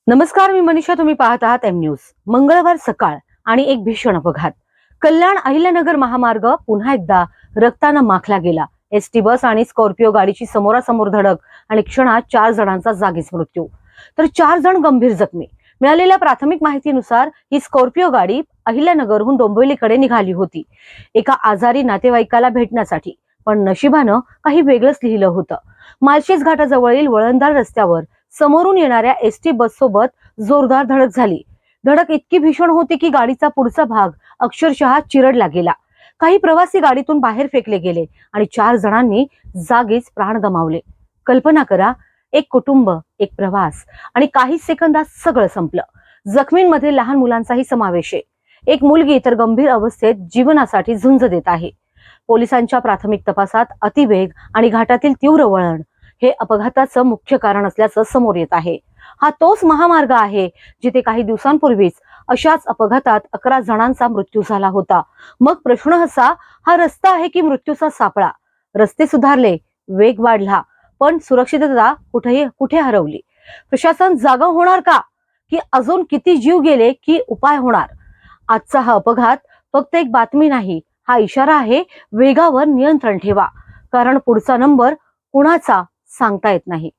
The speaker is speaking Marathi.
नमस्कार, मी मनीषा. तुम्ही पाहत आहात एम न्यूज. मंगळवार सकाळ आणि एक भीषण अपघात. कल्याण अहिल्यानगर महामार्ग पुन्हा एकदा रक्तानं माखला गेला. एसटी बस आणि स्कॉर्पिओ गाडीची समोरासमोर धडक आणि क्षणात 4 जणांचा जागीच मृत्यू, तर 4 जण गंभीर जखमी. मिळालेल्या प्राथमिक माहितीनुसार ही स्कॉर्पिओ गाडी अहिल्यानगरहून डोंबिवलीकडे निघाली होती, एका आजारी नातेवाईकाला भेटण्यासाठी. पण नशिबानं काही वेगळंच लिहिलं होतं. माळशेज घाटाजवळील वळणदार रस्त्यावर समोरून येणाऱ्या एसटी बस सोबत जोरदार धडक झाली. धडक इतकी भीषण होती की गाडीचा पुढचा भाग अक्षरशः चिरडला गेला. काही प्रवासी गाडीतून बाहेर फेकले गेले आणि 4 जणांनी जागीच प्राण गमावले. कल्पना करा, एक कुटुंब, एक प्रवास आणि काही सेकंदात सगळं संपलं. जखमींमध्ये लहान मुलांचाही समावेश आहे. एक मुलगी तर गंभीर अवस्थेत जीवनासाठी झुंज देत आहे. पोलिसांच्या प्राथमिक तपासात अतिवेग आणि घाटातील तीव्र वळण हे अपघाताचं मुख्य कारण असल्याचं समोर येत आहे. हा तोच महामार्ग आहे जिथे काही दिवसांपूर्वीच अशाच अपघातात 11 जणांचा मृत्यू झाला होता. मग प्रश्न असा, हा रस्ता आहे की मृत्यूचा सापळा? रस्ते सुधारले, वेग वाढला, पण सुरक्षितता कुठे हरवली? प्रशासन जागा होणार का? की अजून किती जीव गेले की उपाय होणार? आजचा हा अपघात फक्त एक बातमी नाही, हा इशारा आहे, वेगावर नियंत्रण ठेवा, कारण पुढचा नंबर कुणाचा सांगता येत नाही.